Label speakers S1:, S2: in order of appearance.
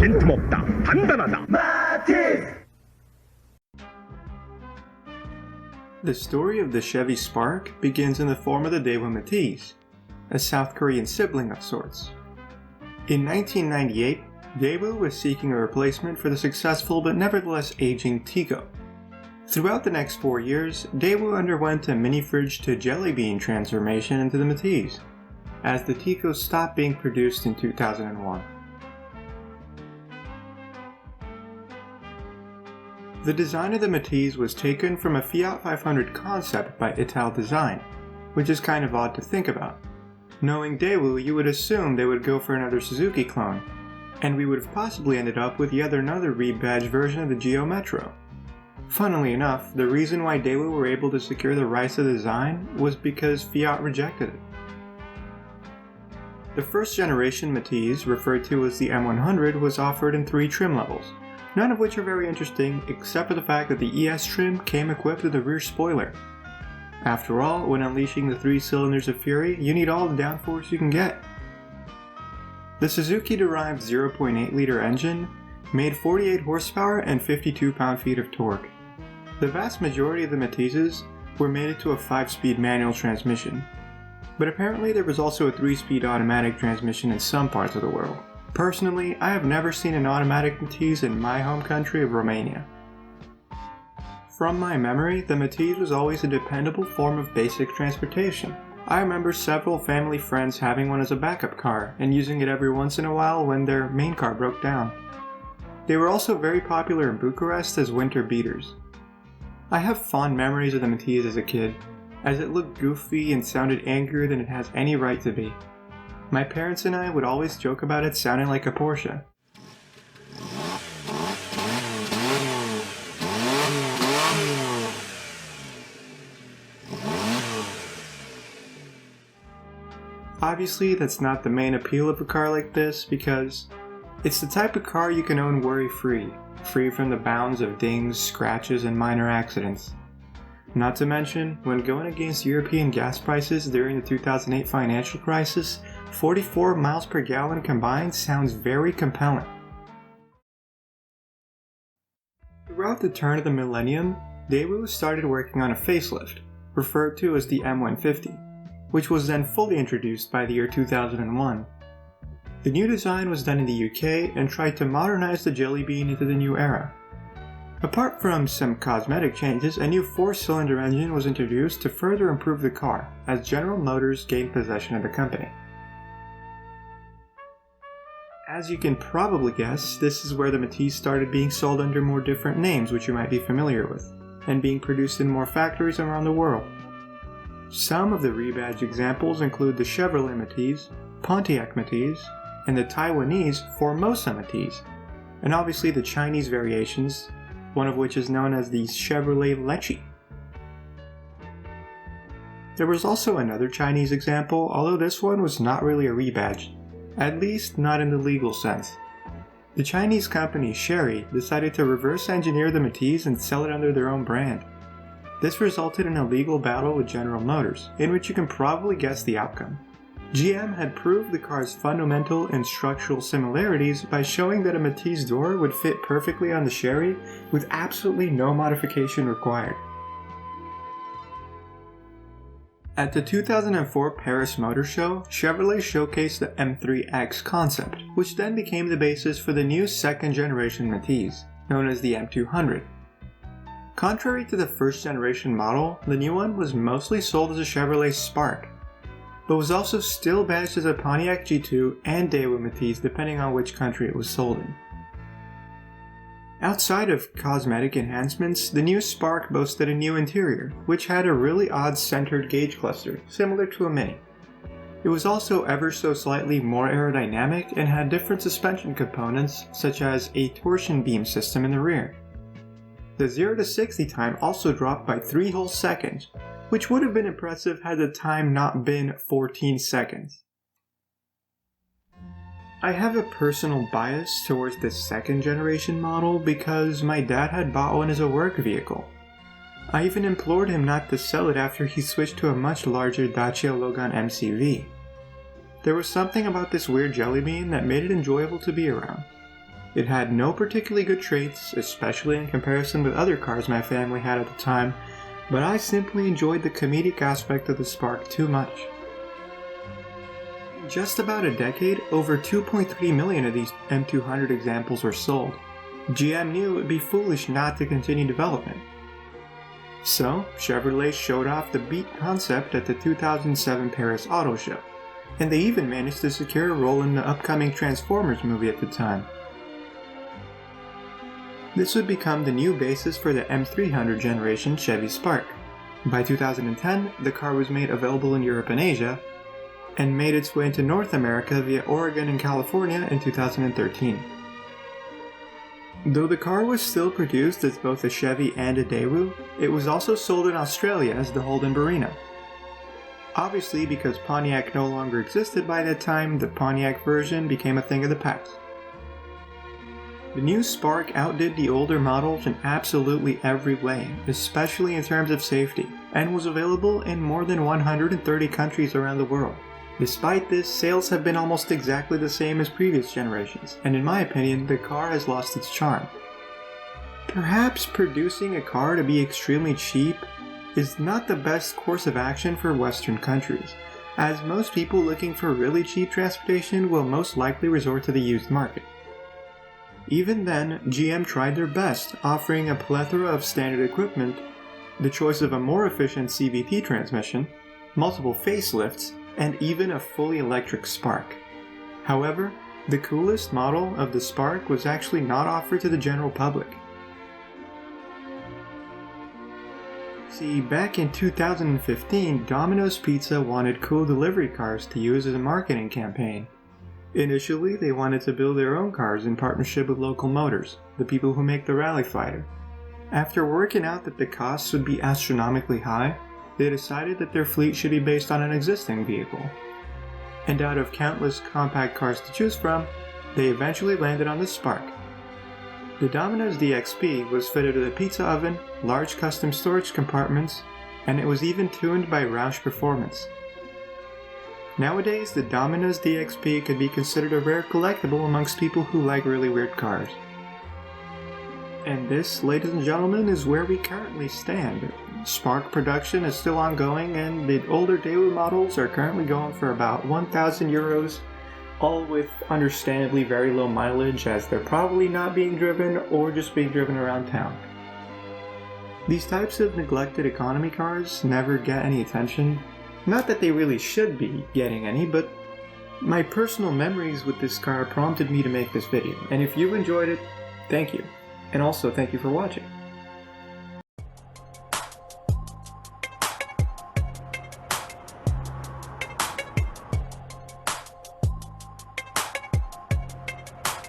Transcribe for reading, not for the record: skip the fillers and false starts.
S1: 빈틈없다. 단단하다. Matiz!
S2: The story of the Chevy Spark begins in the form of the Daewoo Matiz, a South Korean sibling of sorts. In 1998, Daewoo was seeking a replacement for the successful but nevertheless aging Tico. Throughout the next 4 years, Daewoo underwent a mini-fridge to jelly bean transformation into the Matiz, as the Tico stopped being produced in 2001. The design of the Matiz was taken from a Fiat 500 concept by Ital Design, which is kind of odd to think about. Knowing Daewoo, you would assume they would go for another Suzuki clone, and we would have possibly ended up with yet another rebadged version of the Geo Metro. Funnily enough, the reason why Daewoo were able to secure the rights to the design was because Fiat rejected it. The first generation Matiz, referred to as the M100, was offered in 3 trim levels, none of which are very interesting except for the fact that the ES trim came equipped with a rear spoiler. After all, when unleashing the 3 cylinders of fury, you need all the downforce you can get. The Suzuki-derived 0.8-liter engine made 48 horsepower and 52 pound-feet of torque. The vast majority of the Matizes were mated to a 5-speed manual transmission, but apparently there was also a 3-speed automatic transmission in some parts of the world. Personally, I have never seen an automatic Matiz in my home country of Romania. From my memory, the Matiz was always a dependable form of basic transportation. I remember several family friends having one as a backup car and using it every once in a while when their main car broke down. They were also very popular in Bucharest as winter beaters. I have fond memories of the Matiz as a kid, as it looked goofy and sounded angrier than it has any right to be. My parents and I would always joke about it sounding like a Porsche. Obviously, that's not the main appeal of a car like this because it's the type of car you can own worry-free, free from the bounds of dings, scratches, and minor accidents. Not to mention, when going against European gas prices during the 2008 financial crisis, 44 miles per gallon combined sounds very compelling. Throughout the turn of the millennium, Daewoo started working on a facelift, referred to as the M150, which was then fully introduced by the year 2001. The new design was done in the UK and tried to modernize the Jelly Bean into the new era. Apart from some cosmetic changes, a new 4-cylinder engine was introduced to further improve the car, as General Motors gained possession of the company. As you can probably guess, this is where the Matiz started being sold under more different names which you might be familiar with, and being produced in more factories around the world. Some of the rebadged examples include the Chevrolet Matiz, Pontiac Matiz, and the Taiwanese Formosa Matiz, and obviously the Chinese variations, one of which is known as the Chevrolet Lechi. There was also another Chinese example, although this one was not really a rebadge, at least not in the legal sense. The Chinese company Chery decided to reverse engineer the Matiz and sell it under their own brand. This resulted in a legal battle with General Motors, in which you can probably guess the outcome. GM had proved the car's fundamental and structural similarities by showing that a Matiz door would fit perfectly on the Chery with absolutely no modification required. At the 2004 Paris Motor Show, Chevrolet showcased the M3X concept, which then became the basis for the new second-generation Matiz, known as the M200. Contrary to the first-generation model, the new one was mostly sold as a Chevrolet Spark, but was also still badged as a Pontiac G2 and Daewoo Matiz depending on which country it was sold in. Outside of cosmetic enhancements, the new Spark boasted a new interior, which had a really odd centered gauge cluster, similar to a Mini. It was also ever so slightly more aerodynamic and had different suspension components, such as a torsion beam system in the rear. The 0 to 60 time also dropped by 3 whole seconds, which would have been impressive had the time not been 14 seconds. I have a personal bias towards the second generation model because my dad had bought one as a work vehicle. I even implored him not to sell it after he switched to a much larger Dacia Logan MCV. There was something about this weird jelly bean that made it enjoyable to be around. It had no particularly good traits, especially in comparison with other cars my family had at the time, but I simply enjoyed the comedic aspect of the Spark too much. In just about a decade, over 2.3 million of these M200 examples were sold. GM knew it would be foolish not to continue development. So, Chevrolet showed off the Beat concept at the 2007 Paris Auto Show, and they even managed to secure a role in the upcoming Transformers movie at the time. This would become the new basis for the M300 generation Chevy Spark. By 2010, the car was made available in Europe and Asia, and made its way into North America via Oregon and California in 2013. Though the car was still produced as both a Chevy and a Daewoo, it was also sold in Australia as the Holden Barina. Obviously, because Pontiac no longer existed by that time, the Pontiac version became a thing of the past. The new Spark outdid the older models in absolutely every way, especially in terms of safety, and was available in more than 130 countries around the world. Despite this, sales have been almost exactly the same as previous generations, and in my opinion, the car has lost its charm. Perhaps producing a car to be extremely cheap is not the best course of action for Western countries, as most people looking for really cheap transportation will most likely resort to the used market. Even then, GM tried their best, offering a plethora of standard equipment, the choice of a more efficient CVT transmission, multiple facelifts, and even a fully electric Spark. However, the coolest model of the Spark was actually not offered to the general public. See, back in 2015, Domino's Pizza wanted cool delivery cars to use as a marketing campaign. Initially, they wanted to build their own cars in partnership with Local Motors, the people who make the Rally Fighter. After working out that the costs would be astronomically high, they decided that their fleet should be based on an existing vehicle. And out of countless compact cars to choose from, they eventually landed on the Spark. The Domino's DXP was fitted with a pizza oven, large custom storage compartments, and it was even tuned by Roush Performance. Nowadays, the Domino's DXP could be considered a rare collectible amongst people who like really weird cars. And this, ladies and gentlemen, is where we currently stand. Spark production is still ongoing, and the older Daewoo models are currently going for about 1,000 euros, all with understandably very low mileage as they're probably not being driven or just being driven around town. These types of neglected economy cars never get any attention. Not that they really should be getting any, but my personal memories with this car prompted me to make this video, and if you enjoyed it, thank you. And also thank you for watching.